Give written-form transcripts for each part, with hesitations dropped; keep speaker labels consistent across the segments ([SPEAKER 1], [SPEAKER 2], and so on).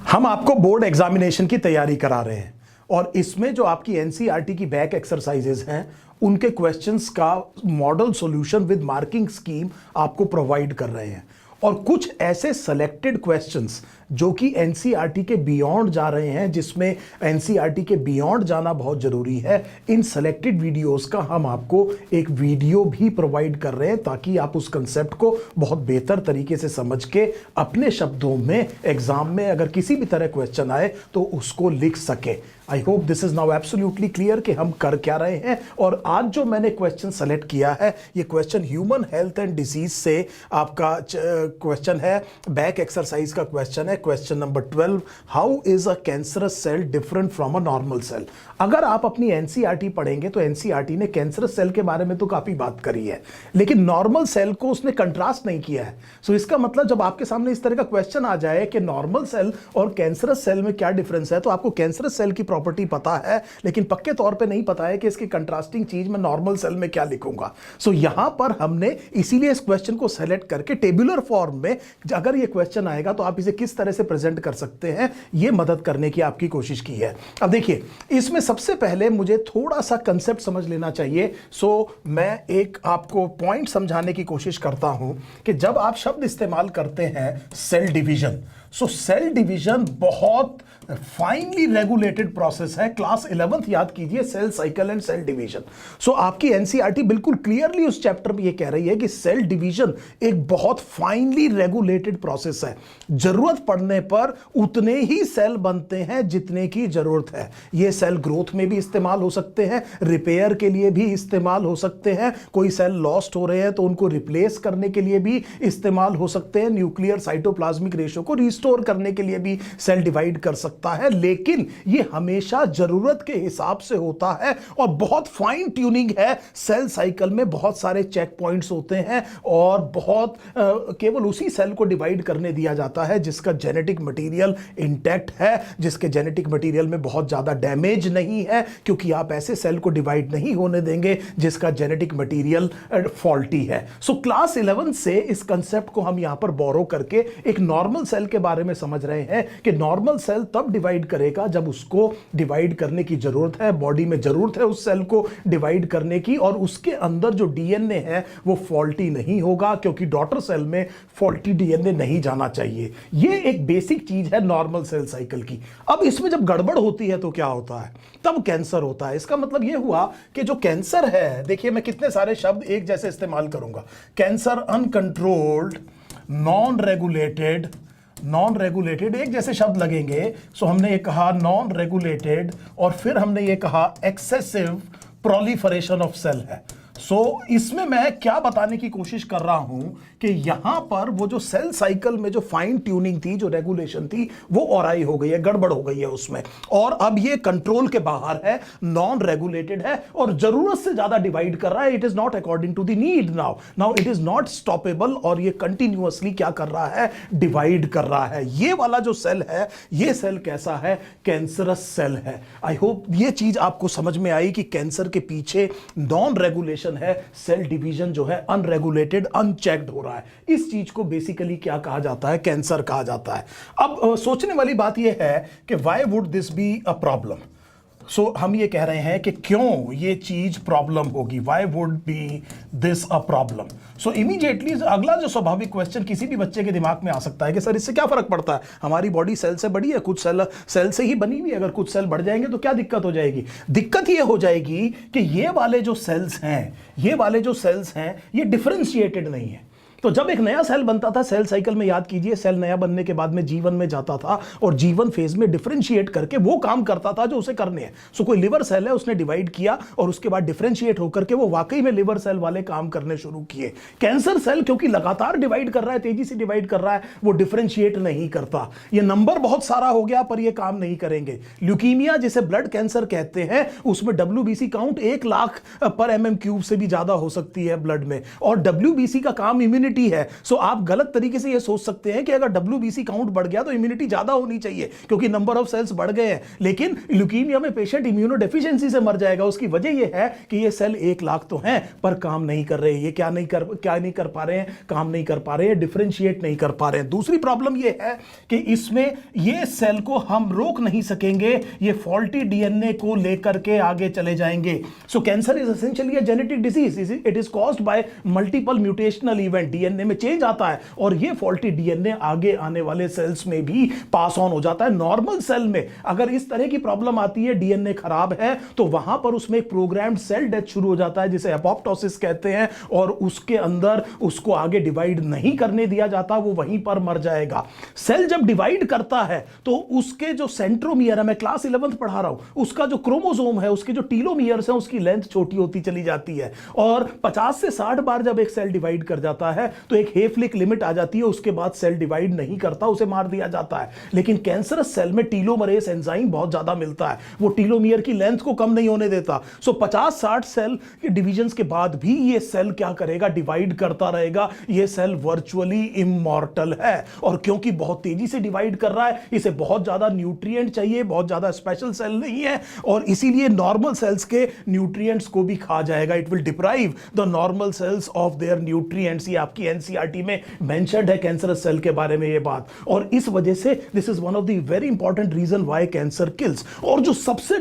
[SPEAKER 1] हम आपको board examination की तैयारी करा रहे हैं और इसमें जो आपकी एनसीईआरटी की बैक एक्सरसाइजेज हैं उनके क्वेश्चंस का model solution with marking scheme आपको प्रोवाइड कर रहे हैं और कुछ ऐसे सेलेक्टेड क्वेश्चंस जो कि एनसीईआरटी के बियॉन्ड जा रहे हैं, जिसमें एनसीईआरटी के बियॉन्ड जाना बहुत जरूरी है। इन सेलेक्टेड वीडियोस का हम आपको एक वीडियो भी प्रोवाइड कर रहे हैं ताकि आप उस कंसेप्ट को बहुत बेहतर तरीके से समझ के अपने शब्दों में एग्जाम में अगर किसी भी तरह क्वेश्चन आए तो उसको लिख सके। I hope this is now absolutely clear कि हम कर क्या रहे हैं। और आज जो मैंने क्वेश्चन सेलेक्ट किया है, ये question human health and disease से आपका क्वेश्चन है, बैक एक्सरसाइज का क्वेश्चन है, question number 12। How is a cancerous cell different from a normal cell. अगर आप अपनी एनसीईआरटी पढ़ेंगे तो एनसीईआरटी ने कैंसरस सेल के बारे में तो काफी बात करी है, लेकिन नॉर्मल सेल को उसने कंट्रास्ट नहीं किया है। सो इसका मतलब जब आपके सामने इस तरह का क्वेश्चन आ जाए कि नॉर्मल सेल और कैंसरस सेल में क्या डिफरेंस है, तो आपको कैंसरस सेल की प्रॉपर्टी पता है लेकिन पक्के तौर पे नहीं पता है कि इसकी कंट्रास्टिंग चीज मैं नॉर्मल सेल में क्या लिखूंगा। सो यहां पर हमने इसीलिए इस क्वेश्चन को सेलेक्ट करके टेबुलर फॉर्म में अगर ये क्वेश्चन आएगा तो आप इसे किस तरह से प्रेजेंट कर सकते हैं, ये मदद करने की आपकी कोशिश की है। अब देखिए, इसमें सबसे पहले मुझे थोड़ा सा कंसेप्ट समझ लेना चाहिए। सो मैं एक आपको पॉइंट समझाने की कोशिश करता हूं कि जब आप शब्द इस्तेमाल करते हैं cell division, so cell division बहुत फाइनली रेगुलेटेड प्रोसेस है। क्लास 11th याद कीजिए, cell cycle and cell division. So आपकी एनसीईआरटी बिल्कुल क्लियरली उस चैप्टर में ये कह रही है कि सेल डिवीजन एक बहुत फाइनली रेगुलेटेड प्रोसेस है। जरूरत पड़ने पर उतने ही सेल बनते हैं जितने की जरूरत है। ये सेल ग्रोथ में भी इस्तेमाल हो सकते हैं, रिपेयर के लिए भी इस्तेमाल हो सकते हैं, कोई सेल लॉस्ट हो रहे हैं तो उनको रिप्लेस करने के लिए भी इस्तेमाल हो सकते हैं, न्यूक्लियर साइटोप्लाज्मिक रेशो को रिस्टोर करने के लिए भी सेल डिवाइड कर सकता है। लेकिन ये हमेशा जरूरत के हिसाब से होता है और बहुत फाइन ट्यूनिंग है। सेल साइकिल में बहुत सारे चेक पॉइंट्स होते हैं और बहुत केवल उसी सेल को डिवाइड करने दिया जाता है जिसका जेनेटिक मटेरियल इंटैक्ट है, जिसके जेनेटिक मटेरियल में बहुत ज्यादा डैमेज नहीं है, क्योंकि आप ऐसे सेल को डिवाइड नहीं होने देंगे जिसका जेनेटिक मटेरियल फॉल्टी है। सो क्लास 11 से इस कंसेप्ट को हम यहां पर बोरो करके एक नॉर्मल सेल के बारे में समझ रहे हैं कि नॉर्मल सेल तब डिवाइड करेगा जब उसको डिवाइड करने की जरूरत है, बॉडी में जरूरत है उस सेल को डिवाइड करने की, और उसके अंदर जो डीएनए है वो फॉल्टी नहीं होगा, क्योंकि डॉटर सेल में फॉल्टी डीएनए नहीं जाना चाहिए। ये एक बेसिक चीज है नॉर्मल सेल साइकिल की। अब इसमें जब गड़बड़ होती है तो क्या होता है, तब कैंसर होता है। इसका मतलब यह हुआ कि जो कैंसर है, देखिए मैं कितने सारे शब्द एक जैसे इस्तेमाल करूंगा। कैंसर, अनकंट्रोल्ड, नॉन रेगुलेटेड एक जैसे शब्द लगेंगे। सो हमने ये कहा नॉन रेगुलेटेड और फिर हमने ये कहा एक्सेसिव प्रोलिफरेशन ऑफ सेल है। सो इसमें मैं क्या बताने की कोशिश कर रहा हूं कि यहां पर वो जो सेल साइकिल में जो फाइन ट्यूनिंग थी, जो रेगुलेशन थी, वो औराई हो गई है, गड़बड़ हो गई है उसमें, और अब ये कंट्रोल के बाहर है, नॉन रेगुलेटेड है और जरूरत से ज्यादा डिवाइड कर रहा है। It is not according to the need. Now it is not stoppable और ये कंटिन्यूअसली क्या कर रहा है, डिवाइड कर रहा है। ये वाला जो सेल है, ये सेल कैसा है, कैंसरस सेल है। आई होप ये चीज आपको समझ में आई कि कैंसर के पीछे नॉन रेगुलेशन है, सेल डिवीजन जो है अनरेगुलेटेड, अनचेक्ड हो रहा है। इस चीज को बेसिकली क्या कहा जाता है, कैंसर कहा जाता है। अब सोचने वाली बात यह है कि why would this be a problem. So हम ये कह रहे हैं कि क्यों ये चीज प्रॉब्लम होगी, why would be this a problem. So immediately अगला जो स्वाभाविक क्वेश्चन किसी भी बच्चे के दिमाग में आ सकता है कि सर इससे क्या फर्क पड़ता है, हमारी बॉडी सेल से बड़ी है, कुछ सेल से ही बनी हुई है, अगर कुछ सेल बढ़ जाएंगे तो क्या दिक्कत हो जाएगी। दिक्कत ये हो जाएगी कि ये वाले जो सेल्स हैं ये डिफरेंशिएटेड नहीं है। तो जब एक नया सेल बनता था सेल साइकिल में, याद कीजिए, सेल नया बनने के बाद में जीवन में जाता था और जीवन फेज में डिफरेंशिएट करके वो काम करता था जो उसे करने हैं। सो कोई लिवर सेल है, उसने डिवाइड किया और उसके बाद डिफरेंशिएट होकर के वो वाकई में लिवर सेल वाले काम करने शुरू किए। कैंसर सेल क्योंकि लगातार डिवाइड कर रहा है, तेजी से डिवाइड कर रहा है, वो डिफरेंशिएट नहीं करता। ये नंबर बहुत सारा हो गया पर ये काम नहीं करेंगे। ल्यूकीमिया जिसे ब्लड कैंसर कहते हैं, उसमें WBC काउंट 1 लाख पर mm³ से भी ज्यादा हो सकती है ब्लड में, और WBC का काम इम्यूनिटी इम्यूनिटी है। सो आप गलत तरीके से ये सोच सकते हैं कि अगर WBC काउंट बढ़ गया तो इम्यूनिटी ज्यादा होनी चाहिए क्योंकि नंबर ऑफ सेल्स बढ़ गए हैं, लेकिन ल्यूकीमिया में पेशेंट इम्यूनोडेफिशिएंसी से मर जाएगा। उसकी वजह यह है कि ये सेल 1 लाख तो हैं पर काम नहीं कर रहे। ये क्या नहीं कर पा रहे हैं? काम नहीं कर पा रहे हैं, डिफरेंशिएट नहीं कर पा रहे हैं। दूसरी प्रॉब्लम ये है कि इसमें ये सेल को हम रोक नहीं सकेंगे, ये फॉल्टी डीएनए को लेकर के आगे चले जाएंगे। So cancer is essentially a genetic disease, it is caused by multiple mutational event. DNA में चेंज आता है और ये फॉल्टी डीएनए आगे आने वाले सेल्स में भी पास ऑन हो जाता है। नॉर्मल सेल में अगर इस तरह की प्रॉब्लम आती है, डीएनए खराब है, तो वहां पर उसमें एक प्रोग्राम्ड सेल डेथ शुरू हो जाता है जिसे एपोप्टोसिस कहते हैं, और उसके अंदर उसको आगे डिवाइड नहीं करने दिया जाता, वो वहीं पर मर जाएगा। सेल जब डिवाइड करता है तो उसके जो सेंट्रोमियर है, मैं क्लास 11th पढ़ा रहा हूं, उसका जो क्रोमोसोम है, उसके जो टीलोमियर्स हैं, उसकी लेंथ छोटी होती चली जाती है। और 50 से 60 बार जब एक सेल डिवाइड कर जाता है तो एक हेफलिक लिमिट आ जाती है, उसके बाद सेल डिवाइड नहीं करता, उसे मार दिया जाता है। लेकिन कैंसरस सेल में टीलोमरेस एंजाइम बहुत ज्यादा मिलता है, वो टीलोमियर की लेंथ को कम नहीं होने देता। सो 50-60 सेल के डिवीजन के बाद भी ये सेल क्या करेगा? डिवाइड करता रहेगा। ये सेल वर्चुअली इमॉर्टल है, और क्योंकि बहुत तेजी से डिवाइड कर रहा है, इसे बहुत ज्यादा न्यूट्रिएंट चाहिए, बहुत ज्यादा स्पेशल सेल नहीं है, और इसीलिए नॉर्मल सेल्स के न्यूट्रिएंट्स को भी खा जाएगा। It will deprive the normal sales of their nutrients. ये आपकी एनसीईआरटी में मेंशन्ड है कैंसरस सेल के बारे में ये बात, और इस वजह से this is one of the very important reason why cancer kills. और जो सबसे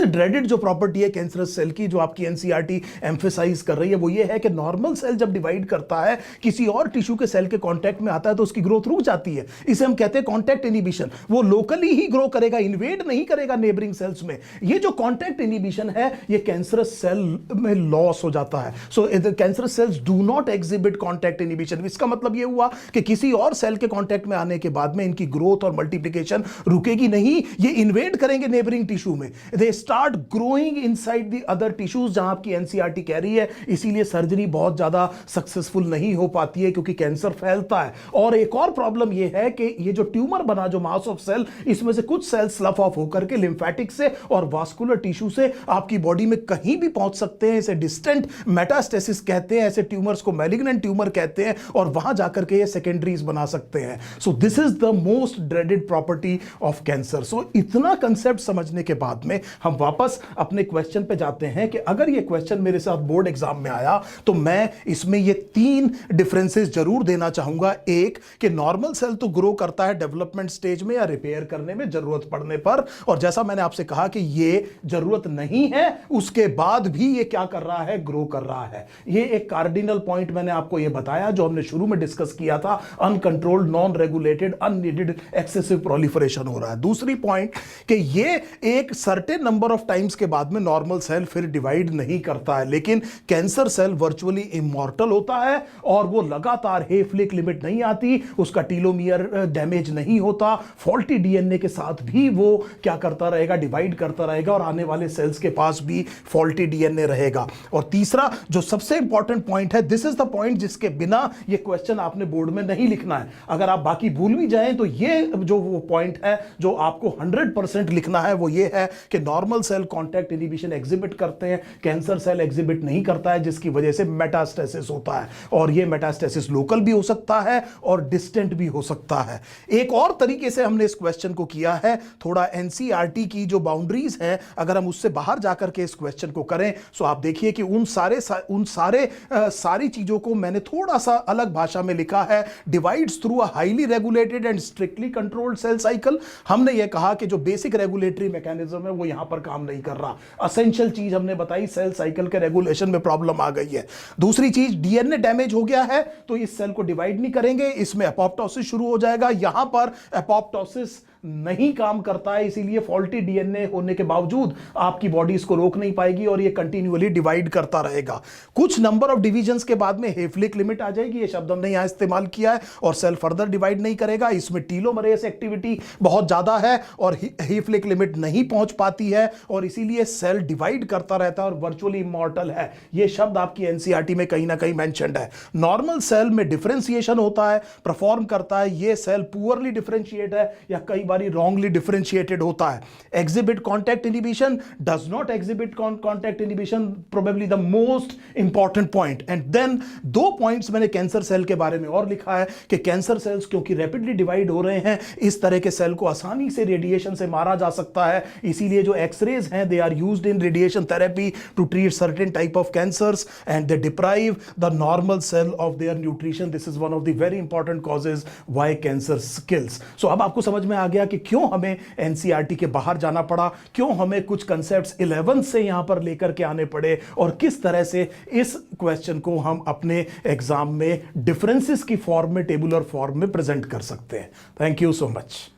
[SPEAKER 1] ड्रेडेड जो प्रॉपर्टी है कैंसरस सेल की, जो आपकी एनसीईआरटी एम्फेसाइज कर रही है, वो ये है कि नॉर्मल सेल जब डिवाइड करता है, किसी और टिश्यू के सेल के कांटेक्ट में आता है, तो उसकी ग्रोथ रुक जाती है। इसे हम कहते हैं कांटेक्ट इनहिबिशन। वो लोकली ही ग्रो करेगा, इन्वेड नहीं करेगा नेबरिंग सेल्स में। ये जो कांटेक्ट इनहिबिशन है, ये कैंसरस सेल में लॉस हो जाता है। So cancerous cells do not exhibit contact inhibition. इसका मतलब ये हुआ कि किसी और सेल के कांटेक्ट में आने के बाद में इनकी ग्रोथ और मल्टीप्लिकेशन रुकेगी नहीं, ये इन्वेड करेंगे नेबरिंग टिश्यू में। They start growing inside the other tissues, जहां आपकी एनसीईआरटी कह रही है। इसीलिए सर्जरी बहुत ज्यादा सक्सेसफुल नहीं हो पाती है, क्योंकि कैंसर फैलता है। और एक और प्रॉब्लम यह है कि ये जो ट्यूमर बना, जो मास ऑफ सेल, इसमें से कुछ सेल स्लफ ऑफ होकर के लिम्फेटिक से और वास्कुलर टिश्यू से आपकी बॉडी में कहीं भी पहुंच सकते हैं। इसे डिस्टेंट मेटास्टेसिस कहते हैं। ऐसे ट्यूमर्स को मैलिग्नेंट ट्यूमर कहते हैं, और वहां जाकर के ये सेकेंडरीज बना सकते हैं। So this is the most dreaded property of cancer. So इतना कंसेप्ट समझने के बाद में हम वापस अपने क्वेश्चन पे जाते हैं कि अगर ये क्वेश्चन मेरे साथ बोर्ड एग्जाम में आया तो मैं इसमें ये 3 डिफरेंसेस जरूर देना चाहूंगा। एक, कि नॉर्मल सेल तो ग्रो करता है डेवलपमेंट स्टेज में या रिपेयर करने में जरूरत पड़ने पर, और जैसा मैंने आपसे कहा कि ये जरूरत नहीं है, उसके बाद भी ये क्या कर रहा है? ग्रो कर रहा है। ये एक कार्डिनल पॉइंट मैंने आपको ये बताया, जो हमने शुरू में डिस्कस किया था। Uncontrolled, non regulated, unneeded excessive proliferation हो रहा है। दूसरी पॉइंट कि ये एक सर्टेन नंबर ऑफ टाइम्स के बाद में नॉर्मल सेल फिर डिवाइड नहीं करता है, लेकिन कैंसर सेल वर्चुअली इमॉर्टल होता है, और वो लगातार हेफलिक लिमिट नहीं आती, उसका टीलोमियर डैमेज नहीं होता, फॉल्टी डीएनए के साथ भी वो क्या करता रहेगा? डिवाइड करता रहेगा, और आने वाले सेल्स के पास भी फॉल्टी डीएनए रहेगा। और तीसरा जो सबसे इंपॉर्टेंट पॉइंट है, दिस इज द पॉइंट जिसके बिना ये क्वेश्चन आपने बोर्ड में नहीं लिखना है। अगर आप बाकी भूल भी जाएं तो ये जो वो पॉइंट है जो आपको 100% लिखना है, वो ये है कि normal cell contact inhibition exhibit करते हैं, कैंसर सेल एग्जिबिट नहीं करता है, जिसकी वजह से मेटास्टेसिस होता है। और ये मेटास्टेसिस लोकल भी हो सकता है और डिस्टेंट भी हो सकता है। एक और तरीके से हमने इस क्वेश्चन को किया है, थोड़ा एनसीईआरटी की जो बाउंड्रीज हैं, अगर हम उससे बाहर जाकर के इस क्वेश्चन को करें, तो आप देखिए कि उन सारी चीजों को मैंने थोड़ा सा अलग भाषा में लिखा है। Divides through a highly regulated and strictly controlled cell cycle. हमने यह कहा कि जो बेसिक रेगुलेटरी मैकेनिज्म है वो यहां पर काम नहीं कर रहा। असेंशियल चीज हमने बताई, सेल साइकिल के रेगुलेशन में प्रॉब्लम आ गई है। दूसरी चीज, डीएनए डैमेज हो गया है तो इस सेल को डिवाइड नहीं करेंगे, इसमें एपोप्टोसिस शुरू हो जाएगा। यहां पर एपोप्टोसिस नहीं काम करता है, इसीलिए फॉल्टी डीएनए होने के बावजूद आपकी बॉडी इसको रोक नहीं पाएगी और ये कंटिन्यूअली डिवाइड करता रहेगा। कुछ नंबर ऑफ डिवीजंस के बाद में हेफलिक लिमिट आ जाएगी, ये शब्द हमने यहां इस्तेमाल किया है, और सेल फर्दर डिवाइड नहीं करेगा। इसमें टीलोमरेस एक्टिविटी बहुत ज्यादा है और हेफलिक लिमिट नहीं पहुंच पाती है, और इसीलिए सेल डिवाइड करता रहता है और वर्चुअली इमॉर्टल है। ये शब्द आपकी एनसीईआरटी में कहीं ना कहीं मेंशन्ड है। नॉर्मल सेल में डिफरेंशिएशन होता है, परफॉर्म करता है। ये सेल पुअरली डिफरेंशिएट है, या कई बारी रॉन्गली डिफरेंशिएटेड होता है। Exhibit contact inhibition, does not exhibit contact inhibition, probably the most important point. And then 2 points मैंने कैंसर सेल के बारे में और लिखा है कि कैंसर सेल्स क्योंकि रैपिडली डिवाइड हो रहे हैं, इस तरह के सेल को आसानी से रेडिएशन से मारा जा सकता है। इसीलिए जो एक्सरेज हैं they are used in radiation therapy to treat certain type of cancers and they deprive the normal cell of their nutrition. This is one of the very important causes why cancer kills. So अब आपको समझ में आ गया कि क्यों हमें NCERT के बाहर जाना पड़ा, क्यों हमें कुछ कंसेप्ट्स 11 से यहां पर लेकर के आने पड़े, और किस तरह से इस क्वेश्चन को हम अपने एग्जाम में डिफरेंसेस की फॉर्म में, टेबुलर फॉर्म में प्रेजेंट कर सकते हैं। Thank you so much.